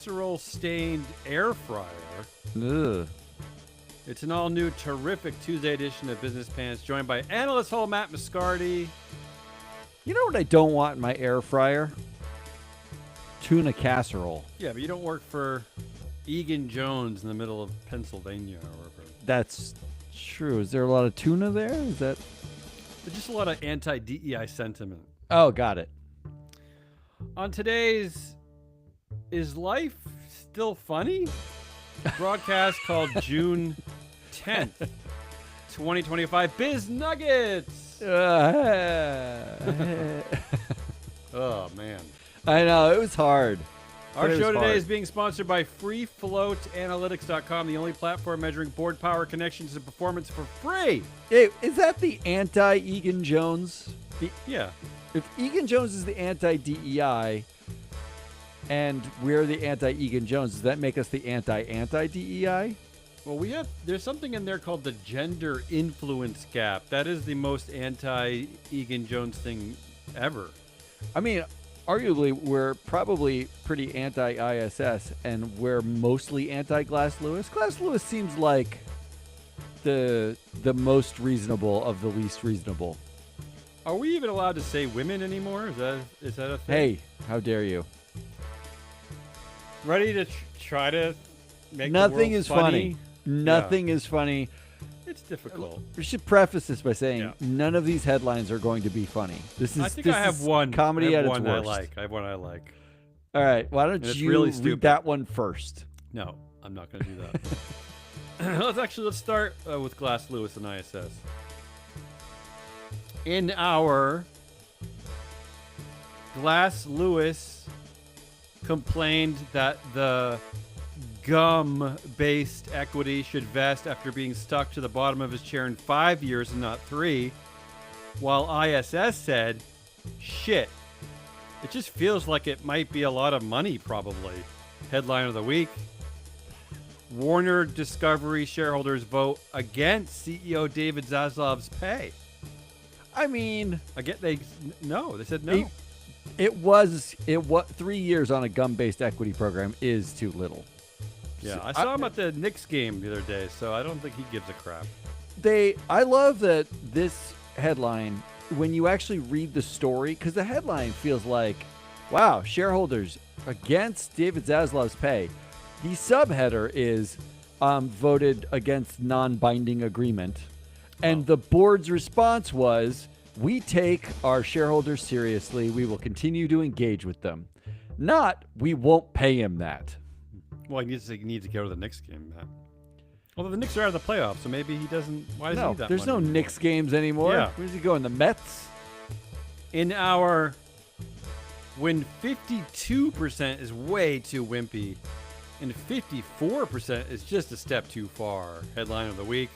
Casserole stained air fryer. Ugh. It's an all-new, terrific Tuesday edition of Business Pants, joined by analyst whole Matt Moscardi. You know what I don't want in my air fryer? Tuna casserole. Yeah, but you don't work for Egan Jones in the middle of Pennsylvania or wherever. That's true. Is there a lot of tuna there? Is that? There's just a lot of anti-DEI sentiment. Oh, got it. On today's Is Life Still Funny? Broadcast called June 10th, 2025. Biz Nuggets! Oh, man. I know. It was hard. Our But it show was today hard. is being sponsored by FreeFloatAnalytics.com, the only platform measuring board power, connections, and performance for free. Hey, is that the anti-Egan Jones? Yeah. If Egan Jones is the anti-DEI and we're the anti-Egan Jones, does that make us the anti-DEI? Well, there's something in there called the gender influence gap. That is the most anti-Egan Jones thing ever. I mean, arguably, we're probably pretty anti-ISS, and we're mostly anti-Glass Lewis. Glass Lewis seems like the most reasonable of the least reasonable. Are we even allowed to say women anymore? Is that a thing? Hey, how dare you? Ready to try to make Nothing the world is funny. Nothing Yeah. is funny. It's difficult. We should preface this by saying Yeah. none of these headlines are going to be funny. This is I think this I have is one. comedy I have at one its worst. I have one I like. All right, why don't And it's you really read stupid. that one first? No, I'm not going to do that. Let's start with Glass Lewis and ISS. In our Glass Lewis complained that the gum-based equity should vest after being stuck to the bottom of his chair in 5 years and not 3, while ISS said, shit, it just feels like it might be a lot of money probably. Headline of the week. Warner Discovery shareholders vote against CEO David Zaslav's pay. I mean, They said no. it was 3 years on a gum-based equity program is too little. Yeah, I saw him at the Knicks game the other day, so I don't think he gives a crap. I love that this headline, when you actually read the story, because the headline feels like, wow, shareholders against David Zaslav's pay. The subheader is voted against non-binding agreement. And the board's response was, we take our shareholders seriously. We will continue to engage with them. Not, we won't pay him that. Well, he needs to go to the Knicks game, Matt. Although the Knicks are out of the playoffs, so maybe he doesn't. Why does he No, need that there's no money? Knicks games anymore. Yeah. Where's he going? The Mets? In our, when 52% is way too wimpy, and 54% is just a step too far. Headline of the week.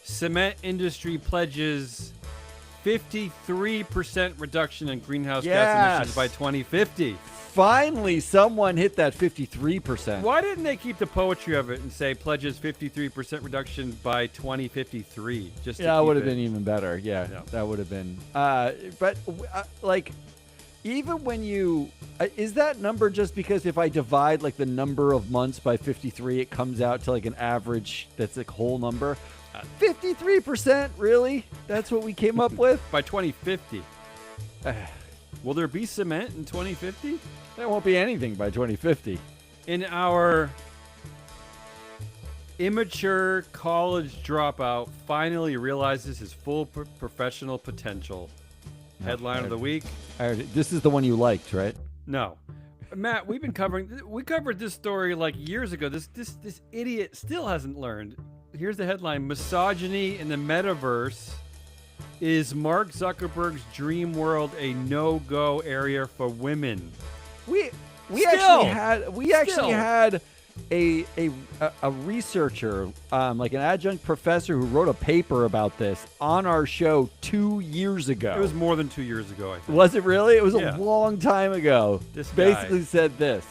Cement industry pledges 53% reduction in greenhouse gas emissions by 2050. Finally, someone hit that 53%. Why didn't they keep the poetry of it and say pledges 53% reduction by 2053? Just to Yeah, that keep would have it- been even better. Yeah, Yeah. that would have been. Like, even when you is that number just because if I divide like the number of months by 53, it comes out to like an average that's a whole number. 53%, really? That's what we came up with? by 2050. Will there be cement in 2050? There won't be anything by 2050. In our immature college dropout finally realizes his full professional potential. Headline of the week. This is the one you liked, right? No. Matt, we covered this story like years ago. This idiot still hasn't learned. Here's the headline. Misogyny in the metaverse. Is Mark Zuckerberg's dream world a no-go area for women? We Still. actually had a researcher, like an adjunct professor who wrote a paper about this on our show 2 years ago. It was more than 2 years ago, I think. Was it really? It was Yeah. a long time ago. This basically guy. said this.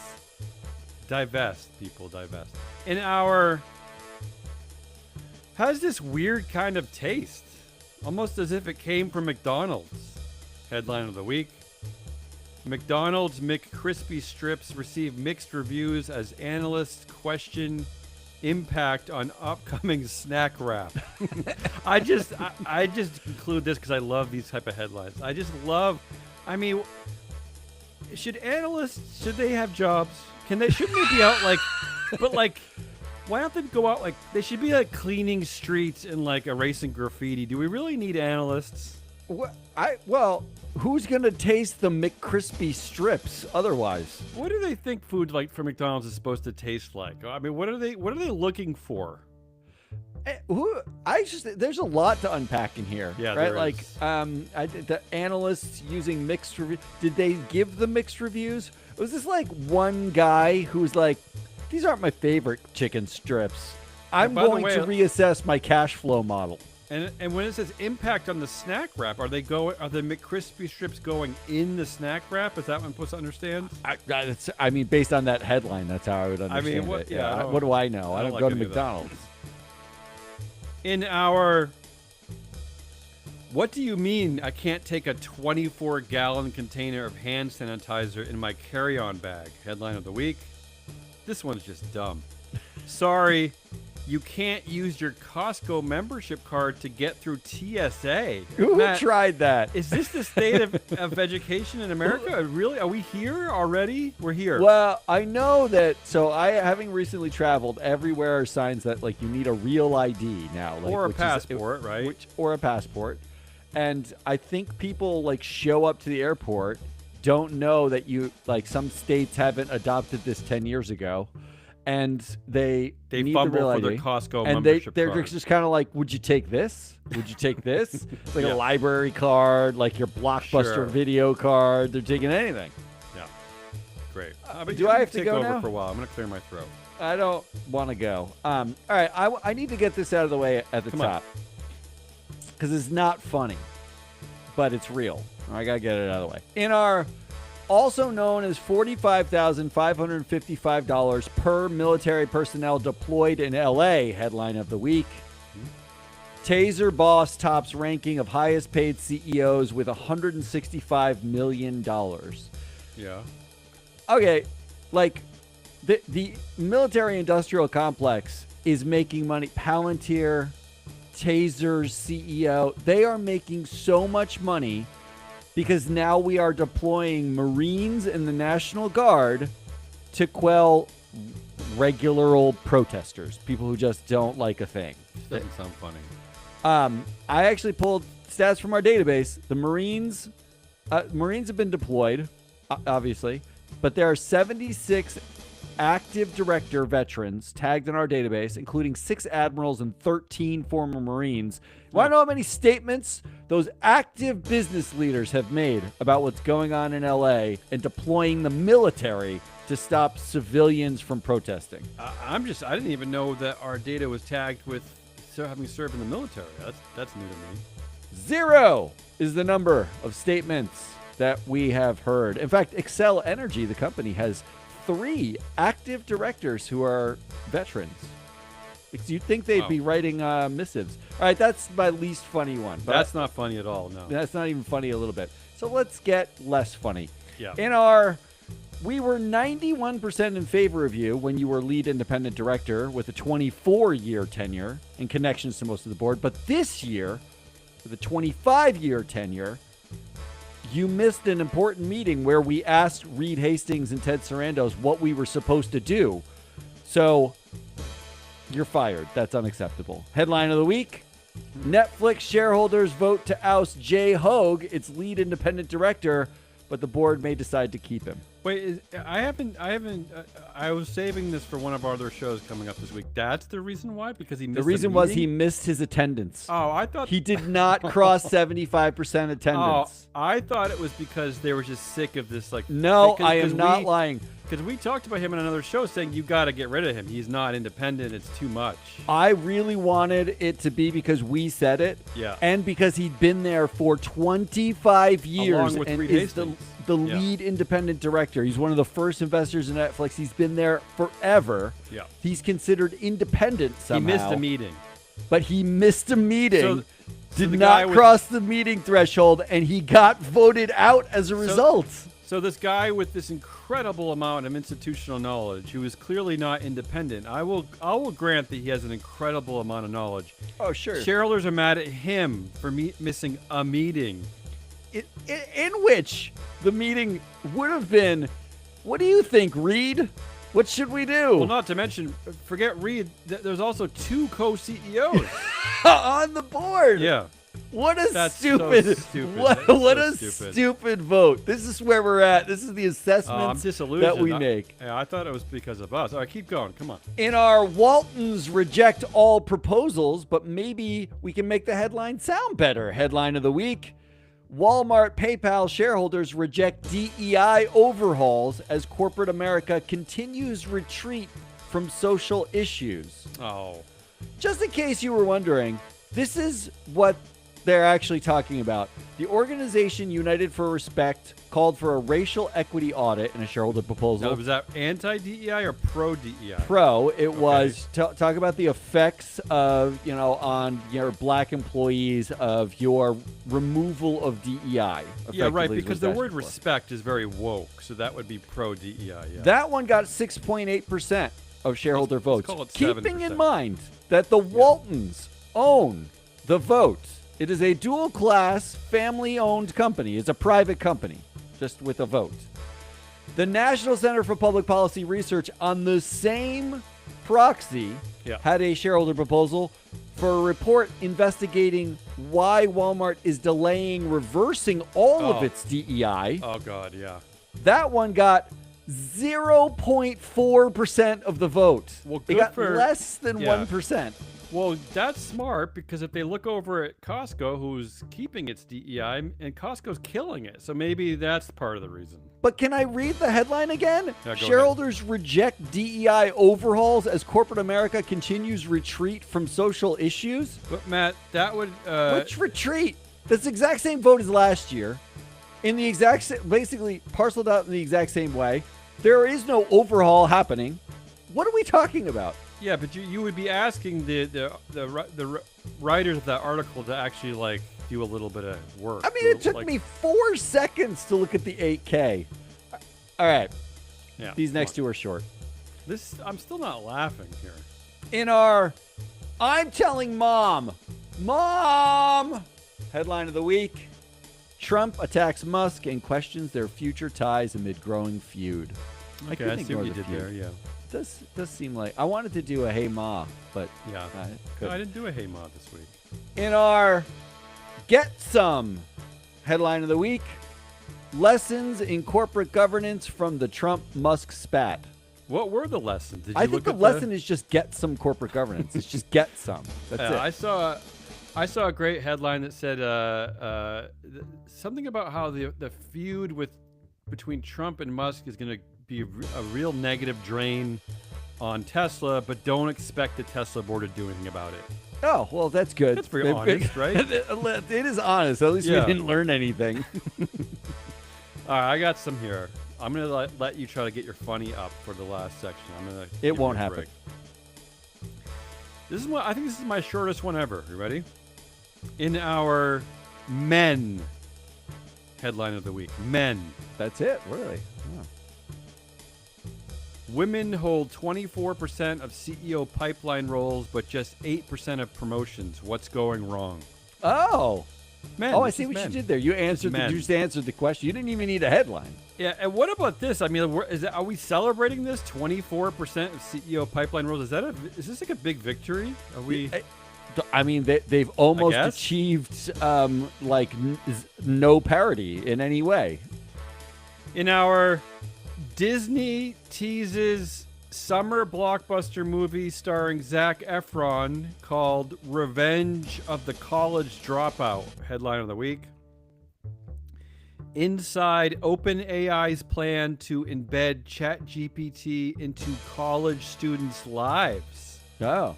Divest, people, divest. In our... Has this weird kind of taste. Almost as if it came from McDonald's. Headline of the week. McDonald's McCrispy strips receive mixed reviews as analysts question impact on upcoming snack wrap. I just include this because I love these type of headlines. I just love. I mean, should they have jobs? Shouldn't they be out like, but like, why don't they go out like they should be like cleaning streets and like erasing graffiti? Do we really need analysts? Well, who's gonna taste the McCrispy strips otherwise? What do they think food like from McDonald's is supposed to taste like? I mean, what are they looking for? There's a lot to unpack in here. Yeah, right. there Like, is. the analysts using mixed reviews. Did they give the mixed reviews? Was this like one guy who's like, "These aren't my favorite chicken strips. I'm by the going way, to reassess my cash flow model." And when it says impact on the snack wrap, are the McCrispy strips going in the snack wrap? Is that what I'm supposed to understand? I mean, based on that headline, that's how I would understand what- it. yeah, I don't- what do I know? I I don't don't go like to any of that. McDonald's. In our what do you mean I can't take a 24-gallon container of hand sanitizer in my carry-on bag? Headline of the week. This one's just dumb. Sorry, you can't use your Costco membership card to get through TSA. Who Matt, tried that? is this the state of education in America? Really? Are we here already? We're here. Well, I know that. So having recently traveled, everywhere are signs that like you need a real ID now, like, Or a which is- passport, right? or a passport. And I think people like show up to the airport, don't know that some states haven't adopted this 10 years ago, and they need fumble the real for their ID. Costco and membership they're card. just kind of like, would you take this? Would you take this? It's like Yeah. a library card, like your Blockbuster Sure. video card. They're taking anything. Yeah. Great. But Do you I can have to take go over now? for a while? I'm going to clear my throat. I don't want to go. All right, I need to get this out of the way at the Come on. top because it's not funny, but it's real. I gotta get it out of the way. In our also known as $45,555 per military personnel deployed in LA headline of the week. Taser boss tops ranking of highest paid CEOs with $165 million. Yeah. Okay, like the military industrial complex is making money. Palantir, Taser's CEO, they are making so much money because now we are deploying Marines and the National Guard to quell regular old protesters, people who just don't like a thing. This doesn't sound funny. I actually pulled stats from our database. The Marines have been deployed, obviously, but there are 76 active director veterans tagged in our database, including 6 admirals and 13 former Marines. Want to know how many statements those active business leaders have made about what's going on in LA and deploying the military to stop civilians from protesting? I didn't even know that our data was tagged with having served in the military. That's new to me. 0 is the number of statements that we have heard. In fact, Excel Energy, the company, has 3 active directors who are veterans. You'd think they'd Wow. be writing missives. All right, that's my least funny one. But That's not funny at all, no. that's not even funny a little bit. So let's get less funny. Yeah. We were 91% in favor of you when you were lead independent director with a 24-year tenure and connections to most of the board. But this year, with a 25-year tenure, you missed an important meeting where we asked Reed Hastings and Ted Sarandos what we were supposed to do. So you're fired. That's unacceptable. Headline of the week: Netflix shareholders vote to oust Jay Hogue, its lead independent director, but the board may decide to keep him. Wait, I was saving this for one of our other shows coming up this week. That's the reason why? Because he missed The reason was he meeting? missed his attendance. Oh, I thought He did not cross 75% attendance. I thought it was because they were just sick of this. Like, No, because- I am 'cause not we- lying. Because we talked about him in another show, saying you got to get rid of him. He's not independent. It's too much. I really wanted it to be because we said it, Yeah. and because he'd been there for 25 years Along with and Reed is the Hastings. Yeah. lead independent director. He's one of the first investors in Netflix. He's been there forever. Yeah. He's considered independent somehow. He missed a meeting. But he missed a meeting, So did the guy not was- cross the meeting threshold, and he got voted out as a result. So this guy with this incredible amount of institutional knowledge, who is clearly not independent, I will grant that he has an incredible amount of knowledge. Oh, sure. Shareholders are mad at him for missing a meeting. In which the meeting would have been, what do you think, Reed? What should we do? Well, not to mention, forget Reed, there's also 2 co-CEOs. On the board. Yeah. What a That's stupid, so stupid. what That's so a stupid. stupid vote. This is where we're at. This is the I'm assessments disillusioned. that we make. I thought it was because of us. All right, keep going. Come on. In our Waltons reject all proposals, but maybe we can make the headline sound better. Headline of the week: Walmart PayPal shareholders reject DEI overhauls as corporate America continues retreat from social issues. Oh. Just in case you were wondering, this is what they're actually talking about. The organization United for Respect called for a racial equity audit in a shareholder proposal. Now, was that anti-DEI or pro-DEI? Pro, it was talk about the effects of, on your black employees of your removal of DEI. Yeah, right, effectively is because what the it's word for. respect is very woke, so that would be pro-DEI, yeah. That one got 6.8% of shareholder votes. call it Keeping 7%. in mind that the Waltons own the vote. It is a dual-class, family-owned company. It's a private company, just with a vote. The National Center for Public Policy Research on the same proxy had a shareholder proposal for a report investigating why Walmart is delaying reversing all of its DEI. Oh, God, yeah. That one got 0.4% of the vote. Well, it good got for- less than yeah. 1%. Well, that's smart, because if they look over at Costco, who's keeping its DEI, and Costco's killing it, so maybe that's part of the reason. But can I read the headline again? go ahead. Shareholders reject DEI overhauls as corporate America continues retreat from social issues. But, Matt, that would... Which retreat? That's the exact same vote as last year. In the exact basically parceled out in the exact same way. There is no overhaul happening. What are we talking about? Yeah, but you would be asking the writers of that article to actually do a little bit of work. I mean, it took me 4 seconds to look at the 8K. All right. Yeah, These come next on. two are short. I'm still not laughing here. In our I'm telling mom headline of the week: Trump attacks Musk and questions their future ties amid growing feud. Okay, I see what you did there. Yeah. Does seem like I wanted to do a hey ma, but Yeah. No, I didn't do a hey ma this week. in our get some headline of the week: lessons in corporate governance from the Trump Musk spat. What were the lessons? Did you I look think the at lesson is just get some corporate governance. It's just get some. That's it. I saw a great headline that said something about how the feud between Trump and Musk is going to be a real negative drain on Tesla, but don't expect the Tesla board to do anything about it. Oh, well, that's good. That's pretty honest, right? It is honest. At least Yeah. we didn't learn anything. All right, I got some here. I'm going to let you try to get your funny up for the last section. It won't happen. I think this is my shortest one ever. You ready? In our men headline of the week. Men. That's it, really. Oh. Women hold 24% of CEO pipeline roles, but just 8% of promotions. What's going wrong? Oh. Men. Oh, I this see is what men. you did there. You Men. just answered the question. You didn't even need a headline. Yeah, and what about this? I mean, are we celebrating this? 24% of CEO pipeline roles. Is this like a big victory? Are we? I mean, they've almost guess. achieved no parity in any way. In our Disney teases summer blockbuster movie starring Zac Efron called Revenge of the College Dropout. Headline of the week. Inside OpenAI's plan to embed ChatGPT into college students' lives. Oh.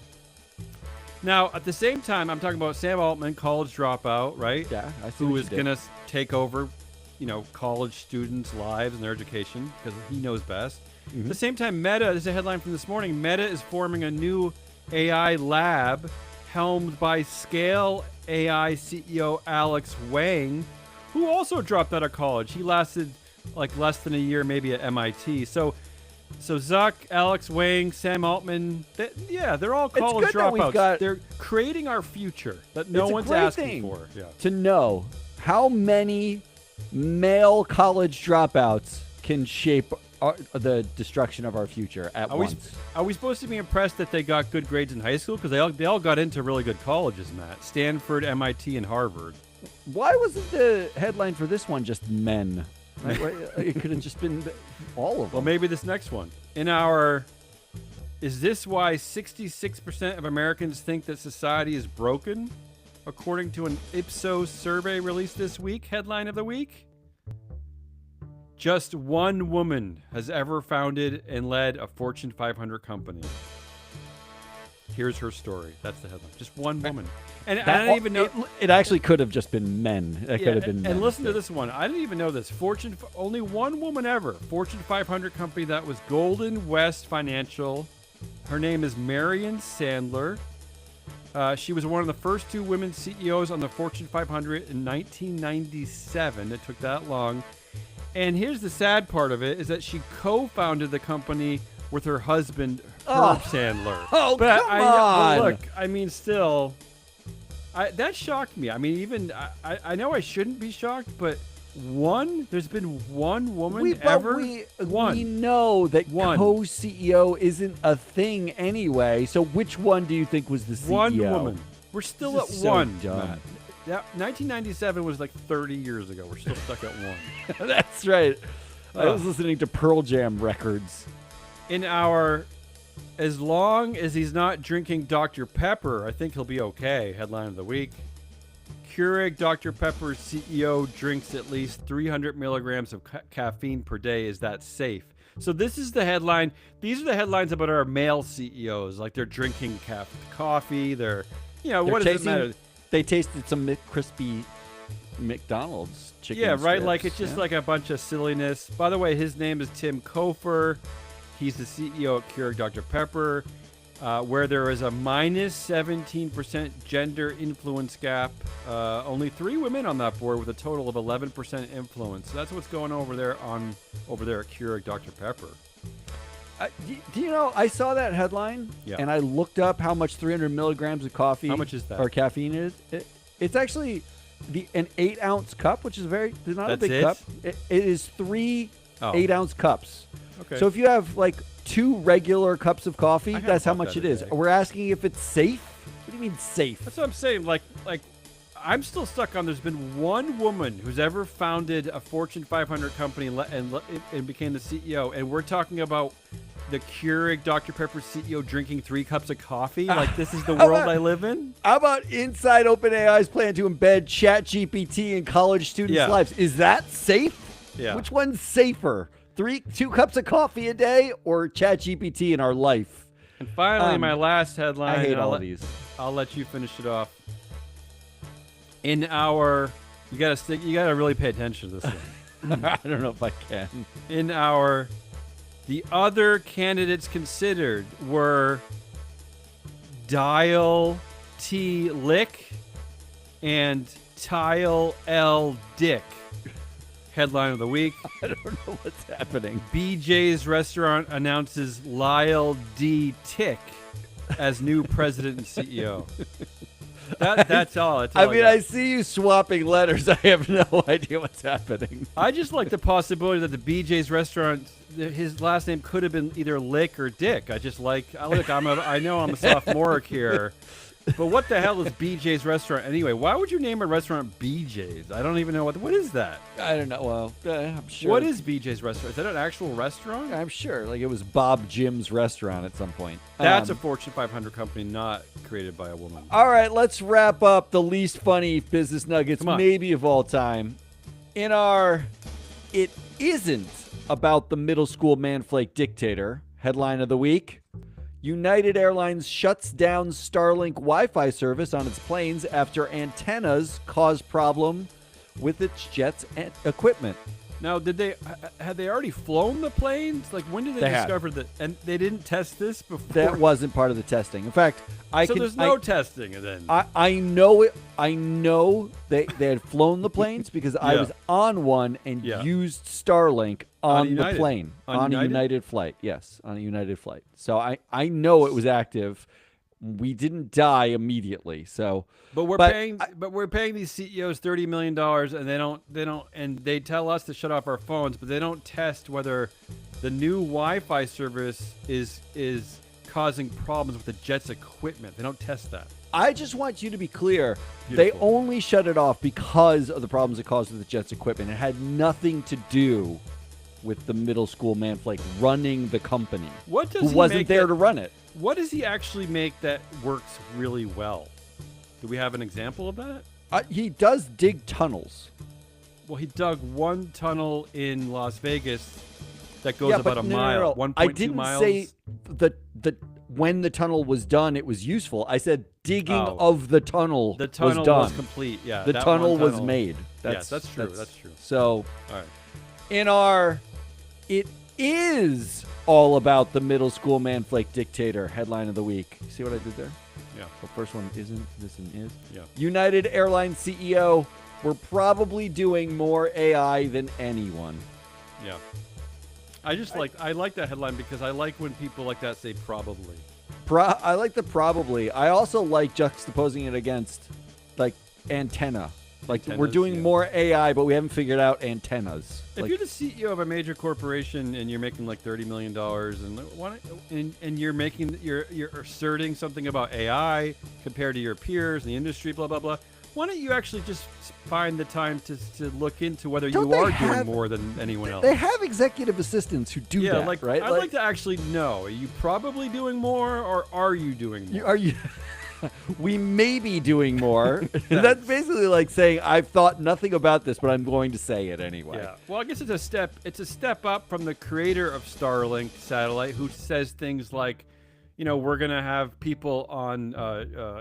Now, at the same time, I'm talking about Sam Altman, college dropout, right? Yeah, I see Who what you is did. going to take over, college students' lives and their education because he knows best. Mm-hmm. At the same time, Meta, this is a headline from this morning, Meta is forming a new AI lab helmed by Scale AI CEO Alex Wang, who also dropped out of college. He lasted like less than a year, maybe at MIT. So Zuck, Alex Wang, Sam Altman, they're all college good that we've dropouts. They're creating our future that no It's a one's great asking thing for. Yeah. to know how many male college dropouts can shape the destruction of our future at once. Are we supposed to be impressed that they got good grades in high school? Because they all got into really good colleges, Matt. Stanford, MIT, and Harvard. Why wasn't the headline for this one just men? Like, it could have just been all of them. Well, maybe this next one. Is this why 66% of Americans think that society is broken? According to an Ipsos survey released this week, headline of the week. Just one woman has ever founded and led a Fortune 500 company. Here's her story. That's the headline. Just one woman. And I don't even know. It actually could have just been men. It could have been men. And listen to this one. I didn't even know this. Only one woman ever. Fortune 500 company, that was Golden West Financial. Her name is Marion Sandler. She was one of the first 2 women CEOs on the Fortune 500 in 1997. It took that long. And here's the sad part of it, is that she co-founded the company with her husband, Herb Sandler. Oh, but come on. But look, I mean, still, that shocked me. I mean, even, I know I shouldn't be shocked, but there's been one woman ever? We know that co-CEO isn't a thing anyway, so which one do you think was the CEO? One woman. We're still This at is so one, dumb. Matt. 1997 was like 30 years ago. We're still stuck at one. That's right. I was listening to Pearl Jam records. As long as he's not drinking Dr. Pepper, I think he'll be okay. Headline of the week. Keurig Dr. Pepper's CEO drinks at least 300 milligrams of caffeine per day. Is that safe? So this is the headline. These are the headlines about our male CEOs. Like they're drinking coffee. What does it matter? They tasted some crispy McDonald's chicken Yeah, right. strips. Like it's just like a bunch of silliness. By the way, his name is Tim Kofer. He's the CEO at Keurig Dr. Pepper, where there is a minus 17% gender influence gap. Only 3 women on that board with a total of 11% influence. So that's what's going over there at Keurig Dr. Pepper. Do you know, I saw that headline, and I looked up how much 300 milligrams of coffee How much is that? or caffeine is. It's actually an 8-ounce cup, which is not a big cup. It is 3 8-ounce cups. Okay. So if you have like 2 regular cups of coffee, that's how much it is. day. We're asking if it's safe. What do you mean safe? That's what I'm saying. Like I'm still stuck on. There's been one woman who's ever founded a Fortune 500 company and became the CEO, and we're talking about the Keurig Dr. Pepper CEO drinking 3 cups of coffee. Like this is the world I live in. How about inside OpenAI's plan to embed ChatGPT in college students' lives? Is that safe? Yeah. Which one's safer? 2 cups of coffee a day or ChatGPT in our life? And finally, my last headline. I hate all of these. I'll let you finish it off. You gotta really pay attention to this one. I don't know if I can. The other candidates considered were Dial T. Lick and Tile L. Dick. Headline of the week. I don't know what's happening. BJ's Restaurant announces Lyle D. Tick as new president and CEO. That's all. I see you swapping letters. I have no idea what's happening. I just like the possibility that the BJ's Restaurant, his last name could have been either Lick or Dick. I know I'm a sophomoric here, but what the hell is BJ's Restaurant anyway? Why would you name a restaurant BJ's? I don't even know what is that. I don't know. Well, I'm sure. What is BJ's Restaurant? Is that an actual restaurant? I'm sure. Like it was Bob Jim's restaurant at some point. That's a Fortune 500 company not created by a woman. All right, let's wrap up the least funny business nuggets maybe of all time. It isn't about the middle school manflake dictator. Headline of the week. United Airlines shuts down Starlink Wi-Fi service on its planes after antennas cause problem with its jets and equipment. Now, had they already flown the planes? Like, when did they They had. discover that? And they didn't test this before. That wasn't part of the testing. In fact, so there's no testing then. I know it. I know they had flown the planes because I Yeah. was on one and Yeah. used Starlink on the United? plane On a United? United flight. Yes, on a United flight. So I know it was active. We didn't die immediately. So But we're But paying these CEOs $30 million, and they tell us to shut off our phones, but they don't test whether the new Wi-Fi service is causing problems with the jet's equipment. They don't test that. I just want you to be clear. They Beautiful. only shut it off because of the problems it caused with the jet's equipment. It had nothing to do with the middle school man flake running the company. What does who he wasn't make there that- to run it? What does he actually make that works really well? Do we have an example of that? He does dig tunnels. Well, he dug one tunnel in Las Vegas that goes Yeah, about but a no, mile, no, no. 1.2 I didn't miles. say the when the tunnel was done, it was useful. I said digging Oh. of the tunnel, The tunnel was done. was complete. Yeah, The that tunnel one was tunnel. made. Yes, that's true. That's true. So All right. in our, it is all about the middle school man flake dictator headline of the week. See what I did there? Yeah. The first one isn't. This one is. Yeah. United Airlines CEO. We're probably doing more AI than anyone. Yeah. I like that headline because I like when people like that say probably. I like the probably. I also like juxtaposing it against like antenna. Like we're Antennas, doing yeah. more AI, but we haven't figured out antennas. If Like, you're the CEO of a major corporation and you're making like $30 million and you're asserting something about AI compared to your peers in the industry, blah blah blah, why don't you actually just find the time to look into whether Don't you they are have- doing more than anyone else? they have executive assistants who do yeah, that, like right? I'd like to actually know: are you probably doing more, or are you doing more? Are you? We may be doing more. That's basically like saying I've thought nothing about this, but I'm going to say it anyway. Yeah. Well, I guess it's a step up from the creator of Starlink satellite, who says things like, we're gonna have people on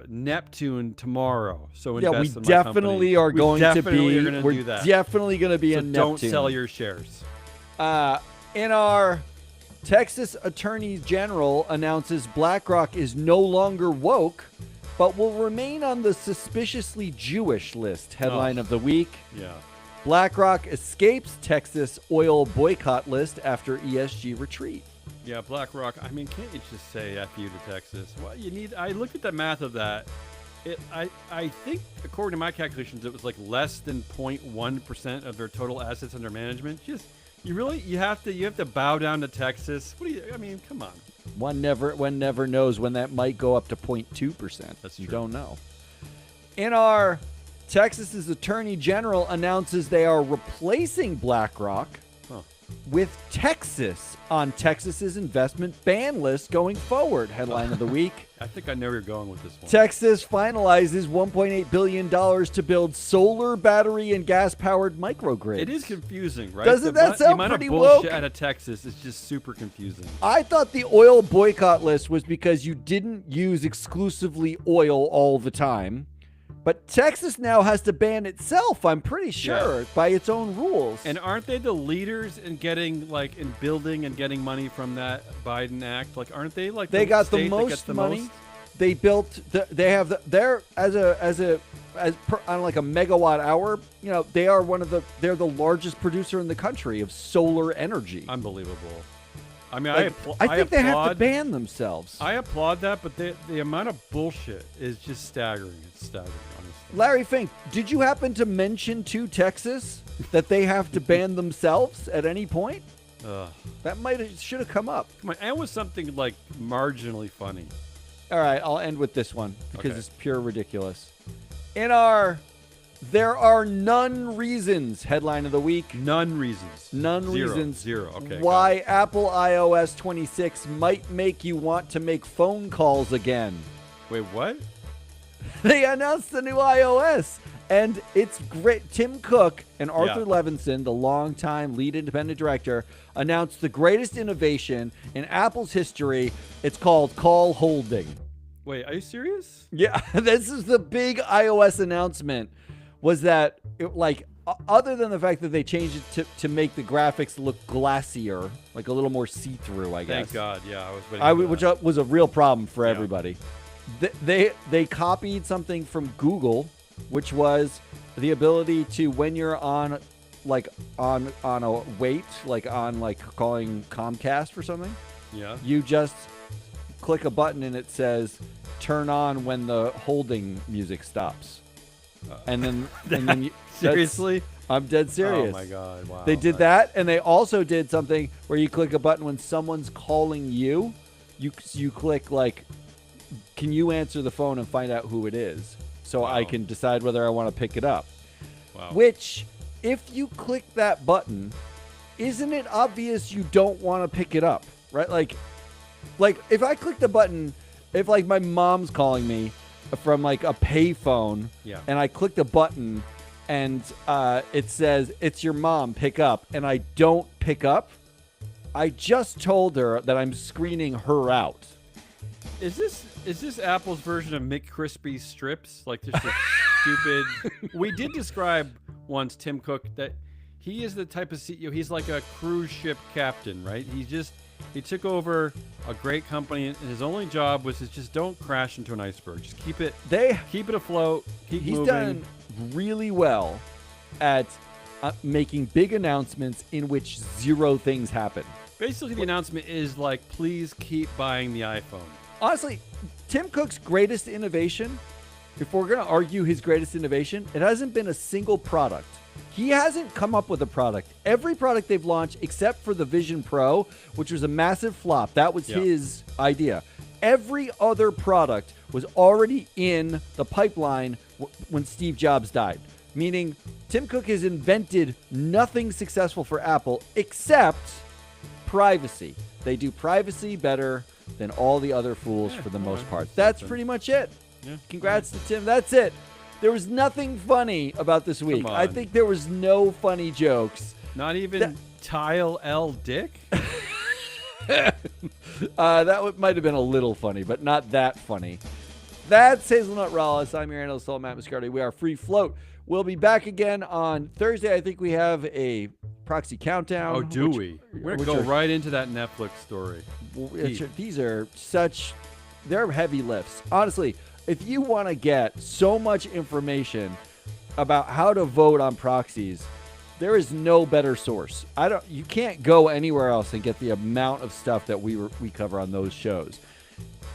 Neptune tomorrow. So Yeah, we invest in my definitely company. are We going to definitely be. are gonna We're do that. definitely going to be So in don't Neptune. sell your shares. In our Texas Attorney General announces BlackRock is no longer woke, but will remain on the suspiciously Jewish list. Headline Oh. of the week. Yeah. BlackRock escapes Texas oil boycott list after ESG retreat. Yeah, BlackRock. I mean, can't you just say F you to Texas? Well, I looked at the math of that. I think, according to my calculations, it was like less than 0.1% of their total assets under management. You have to bow down to Texas. Come on. One never knows when that might go up to 0.2%. That's You true. don't know. In our Texas's Attorney General announces they are replacing BlackRock Huh. with Texas on Texas's investment ban list going forward. Headline of the week. I think I know where you're going with this one. Texas finalizes $1.8 billion to build solar, battery, and gas-powered microgrids. It is confusing, right? Doesn't that The sound amount pretty of bullshit woke? out of Texas is just super confusing. I thought the oil boycott list was because you didn't use exclusively oil all the time. But Texas now has to ban itself, I'm pretty sure, by its own rules. And aren't they the leaders in in building and getting money from that Biden Act? Like, aren't they like they the got the state that gets most the money. most? They built. They have. They're as on like a megawatt hour. They are They're the largest producer in the country of solar energy. Unbelievable. I mean, Like, I think they have to ban themselves. I applaud that, but the amount of bullshit is just staggering. It's staggering, honestly. Larry Fink, did you happen to mention to Texas that they have to ban themselves at any point? Ugh. That should have come up. Come on, and with something like marginally funny. All right, I'll end with this one because Okay. it's pure ridiculous. There are none reasons, headline of the week. None reasons. None Zero. reasons Zero. Okay. why Apple iOS 26 might make you want to make phone calls again. Wait, what? They announced the new iOS, and it's great. Tim Cook and Arthur Yeah. Levinson, the longtime lead independent director, announced the greatest innovation in Apple's history. It's called call holding. Wait, are you serious? Yeah, this is the big iOS announcement. Was that other than the fact that they changed it to make the graphics look glassier, like a little more see-through, I guess. Thank God. Yeah, I was waiting for Which that. was a real problem for Yeah. everybody. They copied something from Google, which was the ability to, when you're on a wait, like on like calling Comcast for something, Yeah. you just click a button and it says turn on when the holding music stops. And then you, Seriously? I'm dead serious. Oh my God! Wow. They did that, and they also did something where you click a button when someone's calling you. You click like, can you answer the phone and find out who it is, so I Wow. can decide whether I want to pick it up. Wow. Which, if you click that button, isn't it obvious you don't want to pick it up, right? Like if I click the button, if like my mom's calling me from like a payphone, Yeah. and I click the button, and it says it's your mom, pick up, and I don't pick up, I just told her that I'm screening her out. Is this Apple's version of McCrispy strips? Like just a stupid. We did describe once Tim Cook that he is the type of CEO. He's like a cruise ship captain, right? He took over a great company, and his only job was to just don't crash into an iceberg. Just keep it afloat. Keep He's moving. done really well at making big announcements in which zero things happen. Basically, the announcement is like, please keep buying the iPhone. Honestly, Tim Cook's greatest innovation, if we're going to argue his greatest innovation, it hasn't been a single product. He hasn't come up with a product. Every product they've launched, except for the Vision Pro, which was a massive flop, that was Yeah. his idea. Every other product was already in the pipeline when Steve Jobs died. Meaning, Tim Cook has invented nothing successful for Apple except privacy. They do privacy better than all the other fools for the most part. That's pretty much it. Yeah. Congrats to Tim. That's it. There was nothing funny about this week. Come I on. think there was no funny jokes. Not even Tile L. Dick? Might have been a little funny, but not that funny. That's Hazelnut Rollis. I'm your analyst, Matt Muscardi. We are Free Float. We'll be back again on Thursday. I think we have a proxy countdown. Oh, do we? We're going to go right into that Netflix story. These are they're heavy lifts. Honestly, if you want to get so much information about how to vote on proxies, there is no better source. You can't go anywhere else and get the amount of stuff that we cover on those shows.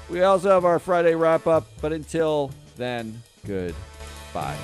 We also have our Friday wrap up, but until then, goodbye.